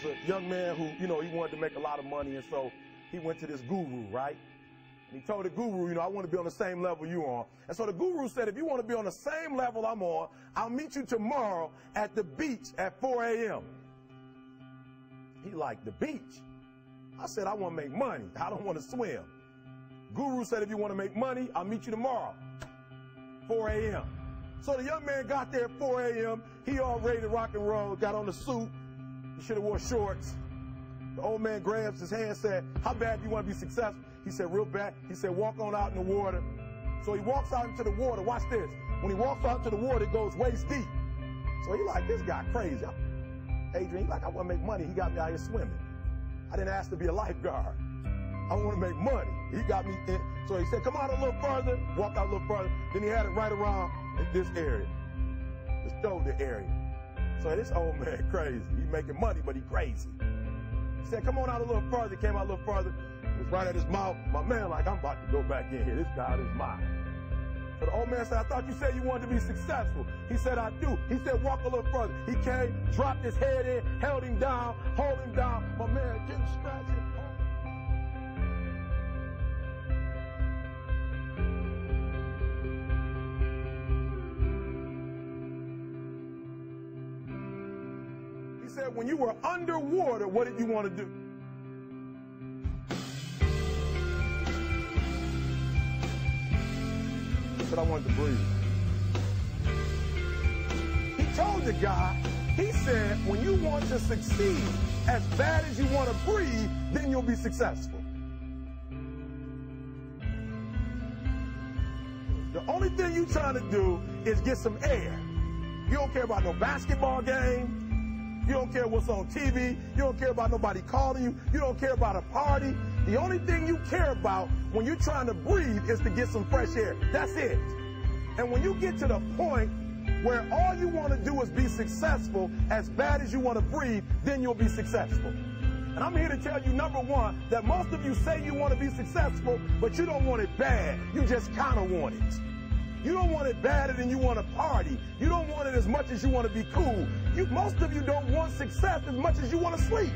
was a young man who, he wanted to make a lot of money, and so he went to this guru, right? And he told the guru, I want to be on the same level you're on. And so the guru said, if you want to be on the same level I'm on, I'll meet you tomorrow at the beach at 4 a.m. He liked the beach. I said, I want to make money. I don't want to swim. Guru said, if you want to make money, I'll meet you tomorrow, 4 a.m. So the young man got there at 4 a.m. He all ready to rock and roll, got on the suit. He should have wore shorts. The old man grabs his hand and said, how bad do you want to be successful? He said, real bad. He said, walk on out in the water. So he walks out into the water. Watch this. When he walks out into the water, it goes waist deep. So he like, this guy crazy. Adrian, he like, I want to make money. He got me out here swimming. I didn't ask to be a lifeguard. I want to make money. He got me in. So he said, come out a little further. Walked out a little further. Then he had it right around this area, the shoulder area. So this old man crazy. He making money, but he crazy. He said, come on out a little further. Came out a little further. It was right at his mouth. My man like, I'm about to go back in here. This guy is mine. So the old man said, I thought you said you wanted to be successful. He said, I do. He said, walk a little further. He came, dropped his head in, held him down, hold him down. My man getting scratched. He said, when you were underwater, what did you want to do? He said, I wanted to breathe. He told the guy, he said, when you want to succeed as bad as you want to breathe, then you'll be successful. The only thing you're trying to do is get some air. You don't care about no basketball game. You don't care what's on TV. You don't care about nobody calling you. You don't care about a party. The only thing you care about when you're trying to breathe is to get some fresh air. That's it. And when you get to the point where all you want to do is be successful as bad as you want to breathe, then you'll be successful. And I'm here to tell you, number one, that most of you say you want to be successful, but you don't want it bad. You just kind of want it. You don't want it badder than you want to party. You don't want it as much as you want to be cool. Most of you don't want success as much as you want to sleep.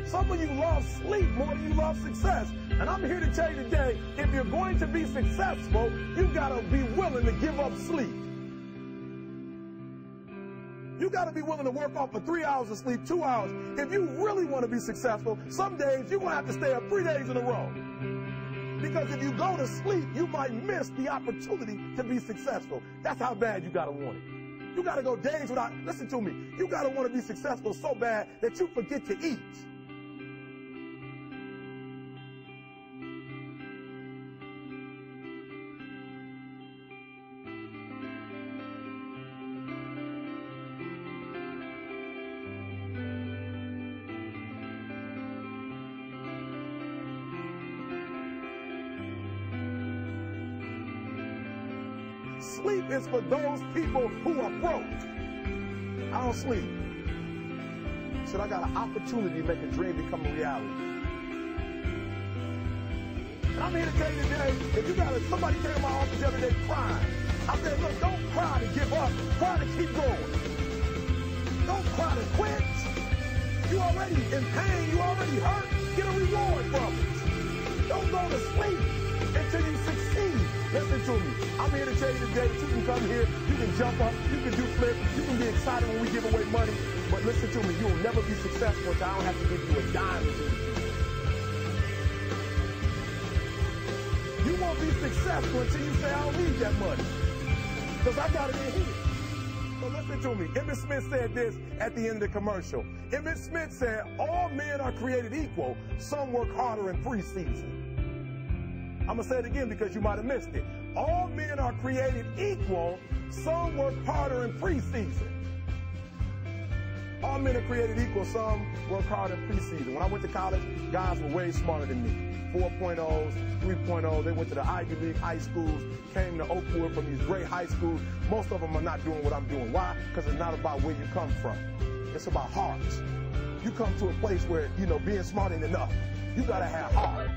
Some of you love sleep more than you love success. And I'm here to tell you today, if you're going to be successful, you've got to be willing to give up sleep. You got to be willing to work off for 3 hours of sleep, 2 hours. If you really want to be successful, some days you're going to have to stay up 3 days in a row. Because if you go to sleep, you might miss the opportunity to be successful. That's how bad you got to want it. You got to go days without, listen to me, you got to want to be successful so bad that you forget to eat. Sleep is for those people who are broke. I don't sleep. I said, I got an opportunity to make a dream become a reality. And I'm here to tell you today, if you got somebody came to my office the other day crying, I said, look, don't cry to give up. Cry to keep going. Don't cry to quit. You already in pain. You already hurt. Get a reward from it. Don't go to sleep until you succeed. Listen to me. I'm here to tell you today that you can come here, you can jump up, you can do flips, you can be excited when we give away money. But listen to me, you will never be successful until I don't have to give you a dime. You won't be successful until you say, I don't need that money. Because I got it in here. So listen to me. Emmett Smith said this at the end of the commercial. Emmett Smith said, all men are created equal. Some work harder in preseason. I'm going to say it again because you might have missed it. All men are created equal. Some work harder in preseason. All men are created equal. Some work harder in preseason. When I went to college, guys were way smarter than me. 4.0s, 3.0. They went to the Ivy League high schools, came to Oakwood from these great high schools. Most of them are not doing what I'm doing. Why? Because it's not about where you come from. It's about heart. You come to a place where, being smart ain't enough. You got to have heart.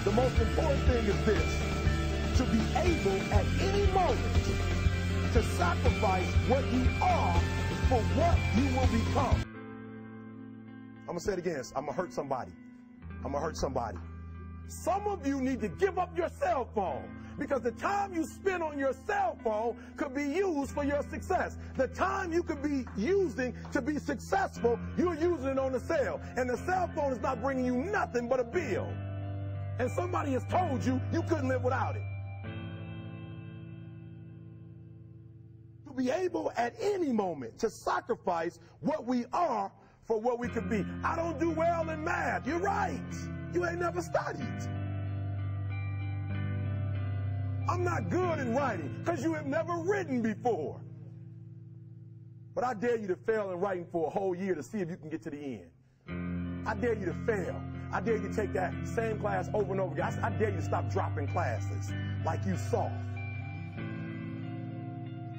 The most important thing is this: to be able at any moment to sacrifice what you are for what you will become. I'm going to say it again. I'm going to hurt somebody. I'm going to hurt somebody. Some of you need to give up your cell phone, because the time you spend on your cell phone could be used for your success. The time you could be using to be successful, you're using it on the cell. And the cell phone is not bringing you nothing but a bill. And somebody has told you you couldn't live without it. To be able at any moment to sacrifice what we are for what we could be. I don't do well in math. You're right. You ain't never studied. I'm not good in writing because you have never written before. But I dare you to fail in writing for a whole year to see if you can get to the end. I dare you to fail. I dare you to take that same class over and over again. I dare you to stop dropping classes like you soft.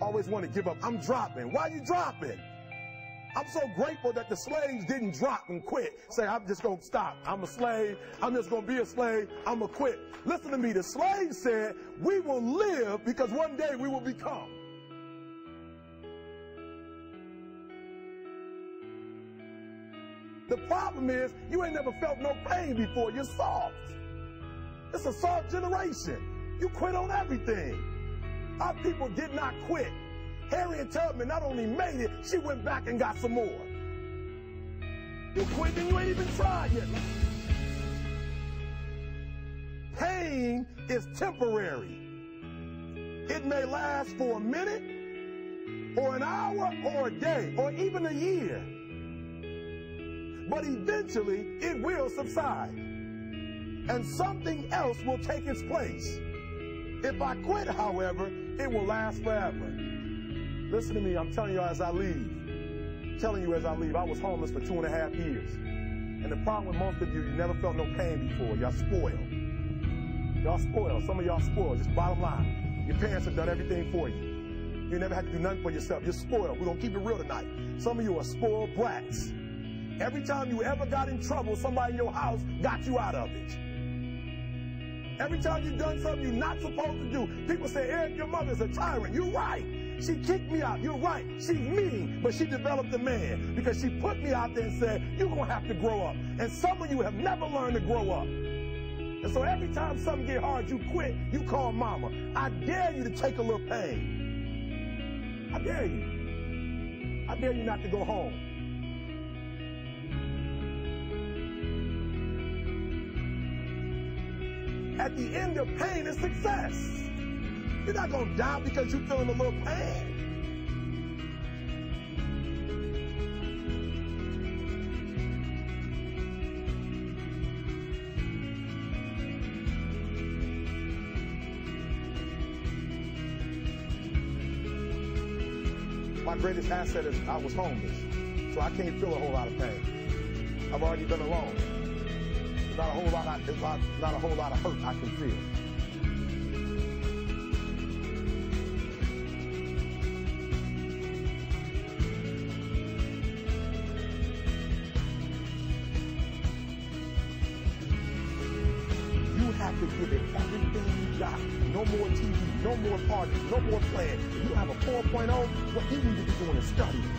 Always want to give up. I'm dropping. Why are you dropping? I'm so grateful that the slaves didn't drop and quit. Say, I'm just going to stop. I'm a slave. I'm just going to be a slave. I'm going to quit. Listen to me. The slaves said, we will live because one day we will become. The problem is, you ain't never felt no pain before. You're soft. It's a soft generation. You quit on everything. Our people did not quit. Harriet Tubman not only made it, she went back and got some more. You quit and you ain't even tried yet. Pain is temporary. It may last for a minute, or an hour, or a day, or even a year. But eventually, it will subside. And something else will take its place. If I quit, however, it will last forever. Listen to me, I'm telling you as I leave. I was homeless for 2.5 years. And the problem with most of you, you never felt no pain before. Y'all spoiled. Y'all spoiled. Some of y'all spoiled. Just bottom line. Your parents have done everything for you. You never had to do nothing for yourself. You're spoiled. We're going to keep it real tonight. Some of you are spoiled brats. Every time you ever got in trouble, somebody in your house got you out of it. Every time you've done something you're not supposed to do, people say, Eric, your mother's a tyrant. You're right. She kicked me out. You're right. She's mean, but she developed a man because she put me out there and said, you're going to have to grow up. And some of you have never learned to grow up. And so every time something get hard, you quit, you call mama. I dare you to take a little pain. I dare you. I dare you not to go home. At the end of pain is success. You're not going to die because you're feeling a little pain. My greatest asset is I was homeless, so I can't feel a whole lot of pain. I've already been alone. There's not a whole lot of hurt I can feel. Have to give it everything you got. No more TV, no more parties, no more plans. If you have a 4.0, what you need to be doing is studying.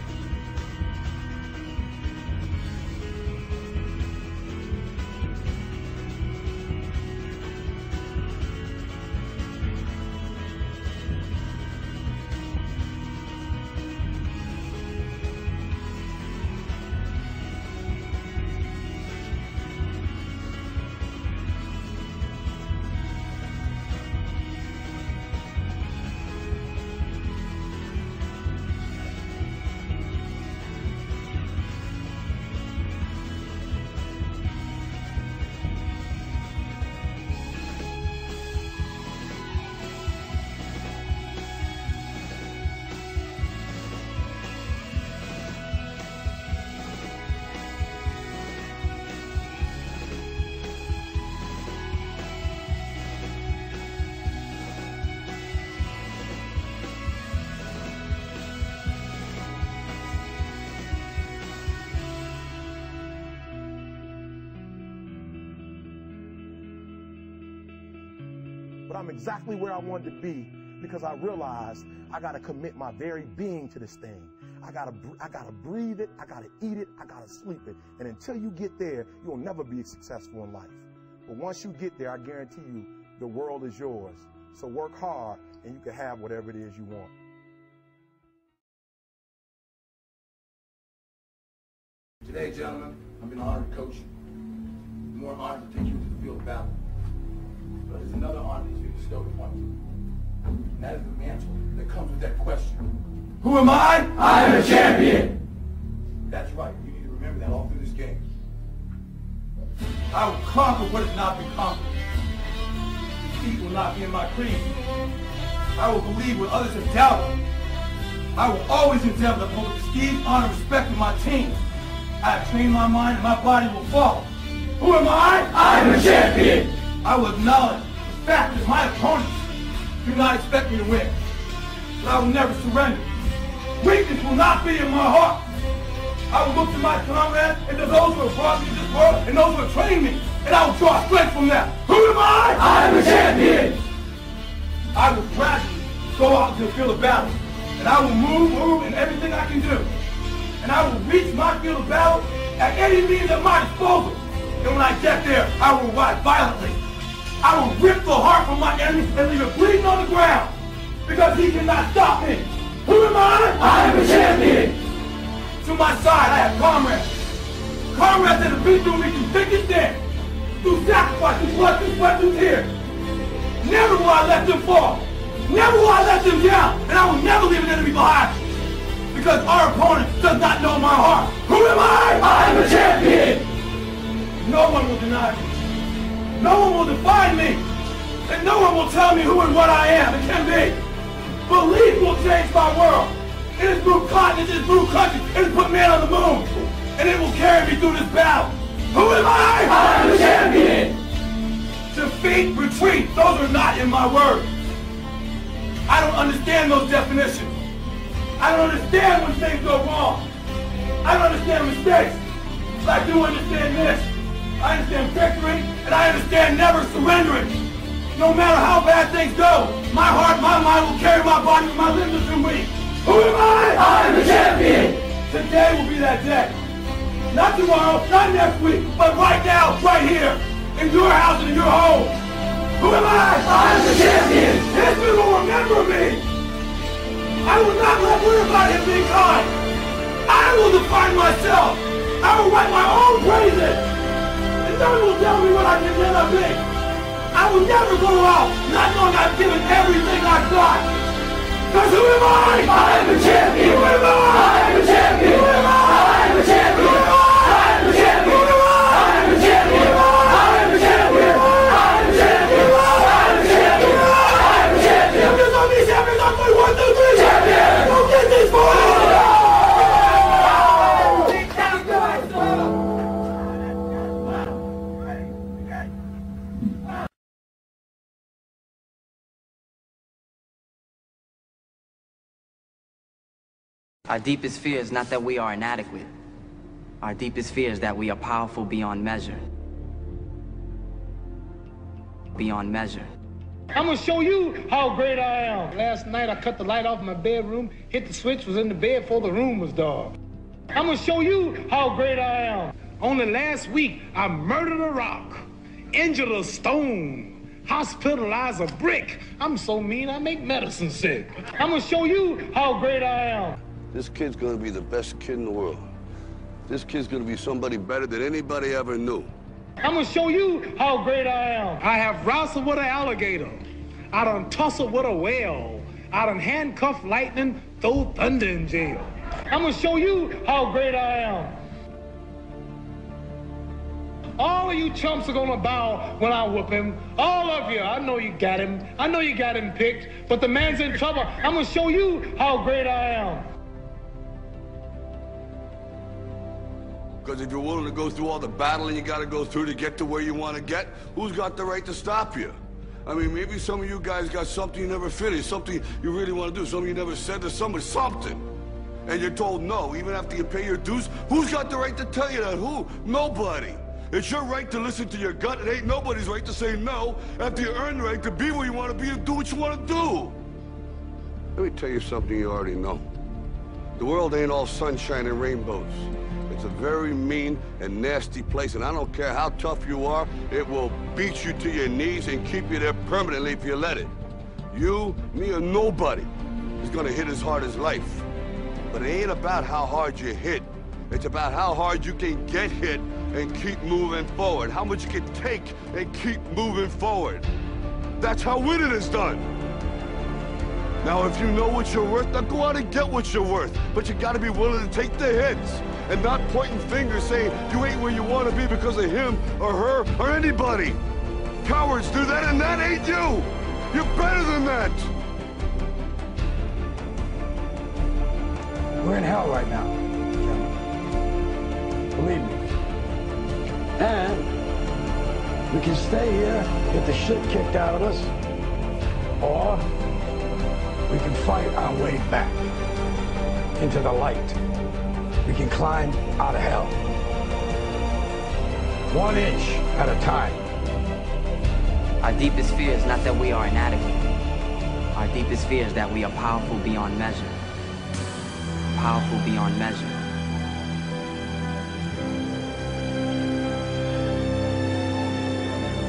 but I'm exactly where I wanted to be because I realized I got to commit my very being to this thing. I gotta breathe it, I gotta eat it, I gotta sleep it. And until you get there, you'll never be successful in life. But once you get there, I guarantee you, the world is yours. So work hard and you can have whatever it is you want. Today, gentlemen, I've been honored to coach you. More honored to take you to the field of battle. But there's another honor that's been bestowed upon you. And that is the mantle that comes with that question. Who am I? I am a champion. That's right. You need to remember that all through this game. I will conquer what has not been conquered. Defeat will not be in my creed. I will believe what others have doubted. I will always endeavor to uphold the prestige, honor, and respect of my team. I have trained my mind and my body will follow. Who am I? I am a champion. I will acknowledge the fact that my opponents do not expect me to win. But I will never surrender. Weakness will not be in my heart. I will look to my comrades and to those who have brought me to this world and those who have trained me, and I will draw strength from them. Who am I? I am a champion. I will gradually go out into the field of battle, and I will move in everything I can do. And I will reach my field of battle at any means at my disposal. And when I get there, I will ride violently. I will rip the heart from my enemy and leave it bleeding on the ground, because he cannot stop me. Who am I? I am a champion. To my side, I have comrades. Comrades that have been through me through thick and thin, through sacrifice, through blood, through sweat, through tears. Never will I let them fall. Never will I let them down. And I will never leave an enemy behind. Because our opponent does not know my heart. Who am I? I am a champion. No one will deny me. No one will define me. And no one will tell me who and what I am and can be. Belief will change my world. It has moved continents, it has moved countries, it has put man on the moon. And it will carry me through this battle. Who am I? I am a champion. Defeat, retreat, those are not in my words. I don't understand those definitions. I don't understand when things go wrong. I don't understand mistakes. But I do understand this. I understand victory, and I understand never surrendering. No matter how bad things go, my heart, my mind will carry my body when my limbs are too weak. Who am I? I am a champion. Today will be that day. Not tomorrow, not next week, but right now, right here, in your house and in your home. Who am I? I am the champion. History will remember me. I will not let everybody have been kind. I will define myself. I will write my own praises. And no one will tell me what I can never be. I will never go out not knowing I've given everything I've got. Because who am I? I am a champion. Who am I? I am a champion. Who am I? I am a champion. Who am I? I am a champion. Who am I? I am a champion. I am a champion. I am a champion. I am a champion. I am a champion. Champions on me, champions on me. 1, 2, 3. Champions. Go get this boy. Our deepest fear is not that we are inadequate. Our deepest fear is that we are powerful beyond measure. Beyond measure. I'm gonna show you how great I am. Last night I cut the light off in my bedroom, hit the switch, was in the bed before the room was dark. I'm gonna show you how great I am. Only last week I murdered a rock, injured a stone, hospitalized a brick. I'm so mean I make medicine sick. I'm gonna show you how great I am. This kid's gonna be the best kid in the world. This kid's gonna be somebody better than anybody ever knew. I'm gonna show you how great I am. I have wrestled with an alligator. I done tussled with a whale. I done handcuffed lightning, throw thunder in jail. I'm gonna show you how great I am. All of you chumps are gonna bow when I whoop him. All of you. I know you got him. I know you got him picked, but the man's in trouble. I'm gonna show you how great I am. Because if you're willing to go through all the battling you got to go through to get to where you want to get, who's got the right to stop you? I mean, maybe some of you guys got something you never finished, something you really want to do, something you never said to somebody, something. And you're told no, even after you pay your dues. Who's got the right to tell you that? Who? Nobody. It's your right to listen to your gut. It ain't nobody's right to say no after you earn the right to be where you want to be and do what you want to do. Let me tell you something you already know. The world ain't all sunshine and rainbows. It's a very mean and nasty place, and I don't care how tough you are, it will beat you to your knees and keep you there permanently if you let it. You, me, or nobody is gonna hit as hard as life. But it ain't about how hard you hit. It's about how hard you can get hit and keep moving forward. How much you can take and keep moving forward. That's how winning is done. Now, if you know what you're worth, now go out and get what you're worth. But you gotta be willing to take the hits and not pointing fingers saying you ain't where you want to be because of him or her or anybody. Cowards do that, and that ain't you. You're better than that. We're in hell right now, gentlemen. Believe me. And we can stay here, get the shit kicked out of us, or we can fight our way back into the light. We can climb out of hell. 1 inch at a time. Our deepest fear is not that we are inadequate. Our deepest fear is that we are powerful beyond measure. Powerful beyond measure.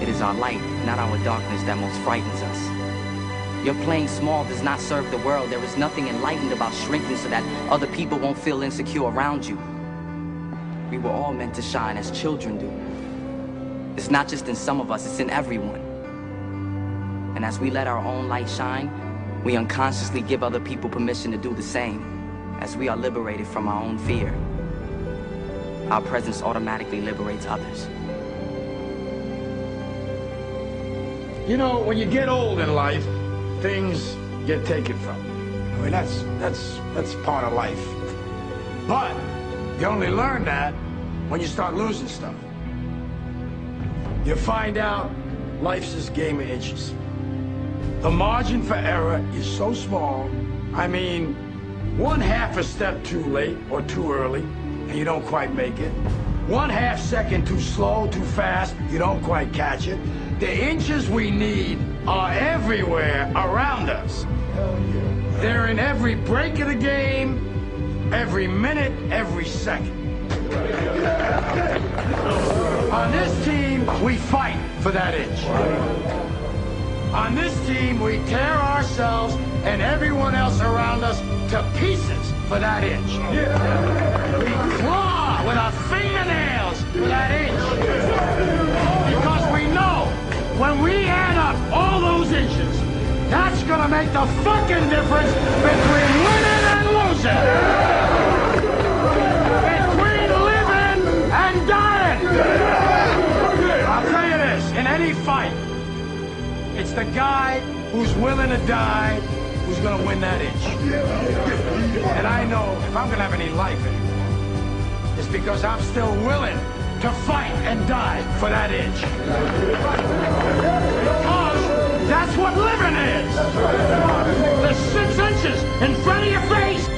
It is our light, not our darkness, that most frightens us. Your playing small does not serve the world. There is nothing enlightened about shrinking so that other people won't feel insecure around you. We were all meant to shine as children do. It's not just in some of us, it's in everyone. And as we let our own light shine, we unconsciously give other people permission to do the same. As we are liberated from our own fear, our presence automatically liberates others. You know, when you get old in life, things get taken from you. I mean, that's part of life. But you only learn that when you start losing stuff. You find out life's this game of inches. The margin for error is so small. I mean, 1/2 a step too late or too early, and you don't quite make it. 1/2 second too slow, too fast, you don't quite catch it. The inches we need are everywhere around us. They're in every break of the game, every minute, every second. On this team, we fight for that inch. On this team, we tear ourselves and everyone else around us to pieces for that inch. We claw with our fingernails for that inch. Because we know when we add up all those inches, that's gonna make the fucking difference between winning and losing. Between living and dying. I'll tell you this, in any fight, it's the guy who's willing to die who's gonna win that inch. And I know if I'm gonna have any life anymore, it's because I'm still willing to fight and die for that inch. Because that's what living is. The 6 inches in front of your face.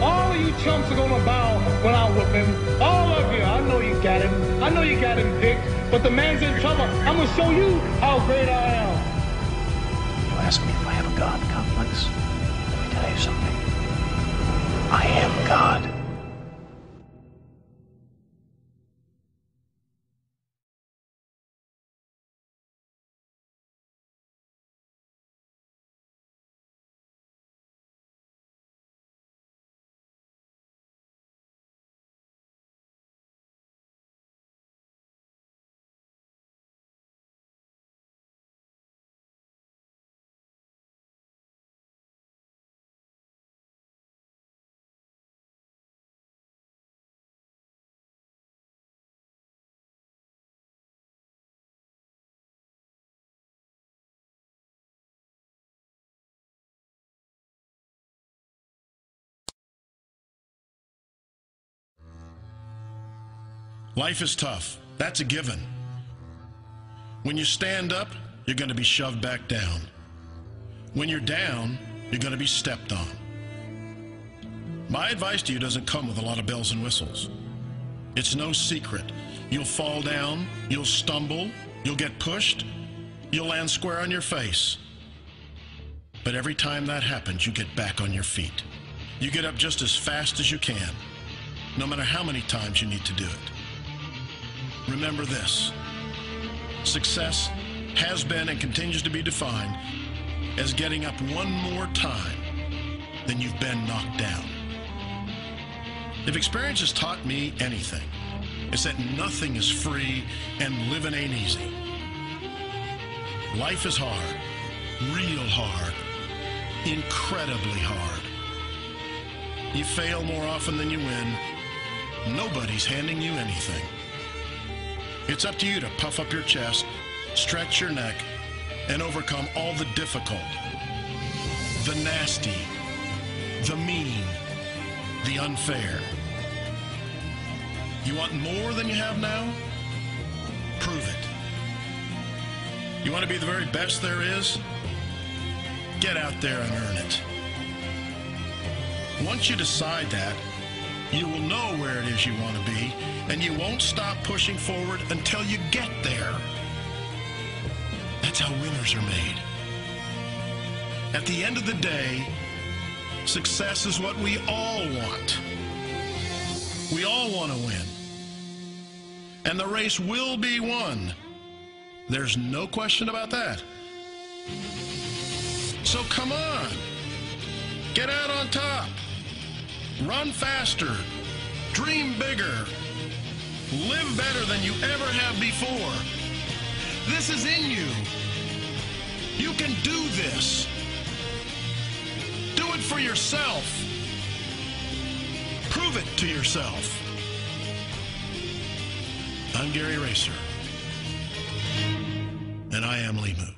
All of you chumps are gonna bow when I whip him. All of you. I know you got him. I know you got him picked. But the man's in trouble. I'm gonna show you how great I am. You ask me if I have a God complex? Let me tell you something. I am God. Life is tough. That's a given. When you stand up, you're going to be shoved back down. When you're down, you're going to be stepped on. My advice to you doesn't come with a lot of bells and whistles. It's no secret. You'll fall down, you'll stumble, you'll get pushed, you'll land square on your face. But every time that happens, you get back on your feet. You get up just as fast as you can, no matter how many times you need to do it. Remember this: success has been and continues to be defined as getting up one more time than you've been knocked down. If experience has taught me anything, it's that nothing is free and living ain't easy. Life is hard, real hard, incredibly hard. You fail more often than you win. Nobody's handing you anything. It's up to you to puff up your chest, stretch your neck, and overcome all the difficult, the nasty, the mean, the unfair. You want more than you have now? Prove it. You want to be the very best there is? Get out there and earn it. Once you decide that, you will know where it is you want to be, and you won't stop pushing forward until you get there. That's how winners are made. At the end of the day, success is what we all want. We all want to win. And the race will be won. There's no question about that. So come on. Get out on top. Run faster. Dream bigger. Live better than you ever have before. This is in you. You can do this. Do it for yourself. Prove it to yourself. I'm Gary Racer, and I am Limu.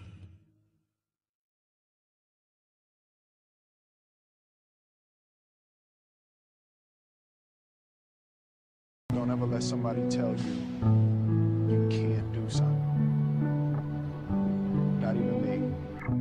Don't ever let somebody tell you you can't do something. Not even me.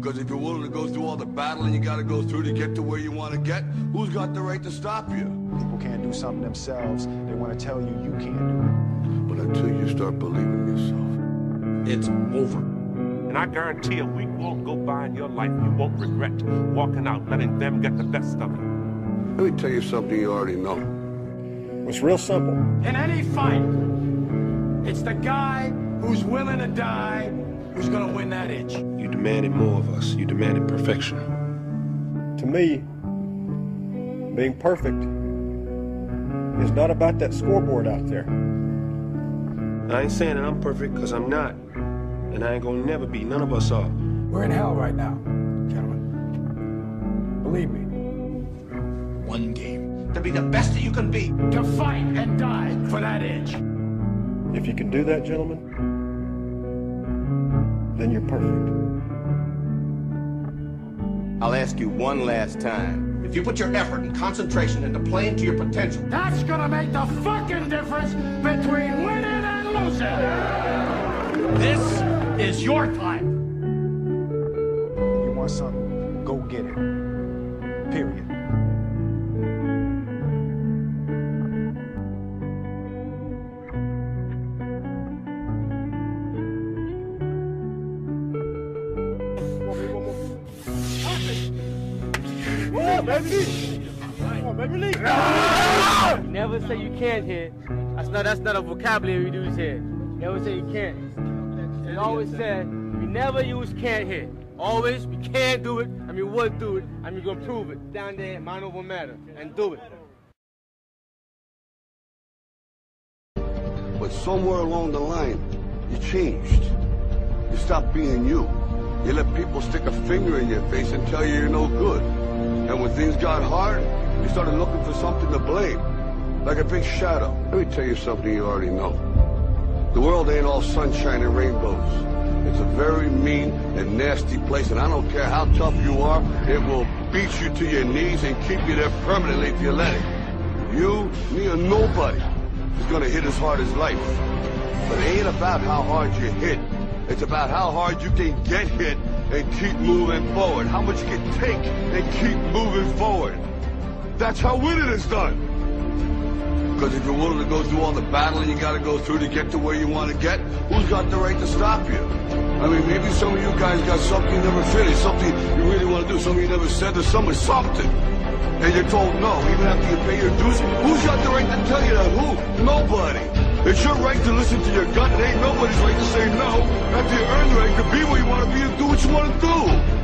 Because if you're willing to go through all the battling you got to go through to get to where you want to get, who's got the right to stop you? People can't do something themselves. They want to tell you you can't do it. But until you start believing yourself, it's over. And I guarantee a week won't go by in your life you won't regret walking out, letting them get the best of you. let me tell you something you already know. It's real simple. In any fight, it's the guy who's willing to die who's going to win that itch. You demanded more of us. You demanded perfection. To me, being perfect is not about that scoreboard out there. I ain't saying that I'm perfect, because I'm not. And I ain't gonna never be. None of us are. We're in hell right now, gentlemen. Believe me. One game. To be the best that you can be. To fight and die for that itch. If you can do that, gentlemen, then you're perfect. I'll ask you one last time. If you put your effort and concentration into playing to your potential, that's gonna make the fucking difference between winning and losing. This is your time. You want something, go get it. Period. Never say you can't hit. That's not a vocabulary we use here. Never say you can't. It always said we never use can't hit. Always we can do it, and we would do it, and we're gonna prove it down there, mind over matter, and do it. But somewhere along the line, you changed. You stopped being you. You let people stick a finger in your face and tell you you're no good. And when things got hard, you started looking for something to blame, like a big shadow. Let me tell you something you already know. The world ain't all sunshine and rainbows. It's a very mean and nasty place, and I don't care how tough you are, it will beat you to your knees and keep you there permanently if you let it. You, me, or nobody is gonna hit as hard as life. But it ain't about how hard you hit. It's about how hard you can get hit and keep moving forward. How much you can take and keep moving forward. That's how winning is done. Because if you're willing to go through all the battling you got to go through to get to where you want to get, who's got the right to stop you? I mean, maybe some of you guys got something you never finished, something you really want to do, something you never said to someone, something. And you're told no, even after you pay your dues. Who's got the right to tell you that? Who? Nobody. It's your right to listen to your gut. It ain't nobody's right to say no. After you earn the right to be where you want to be and do what you want to do.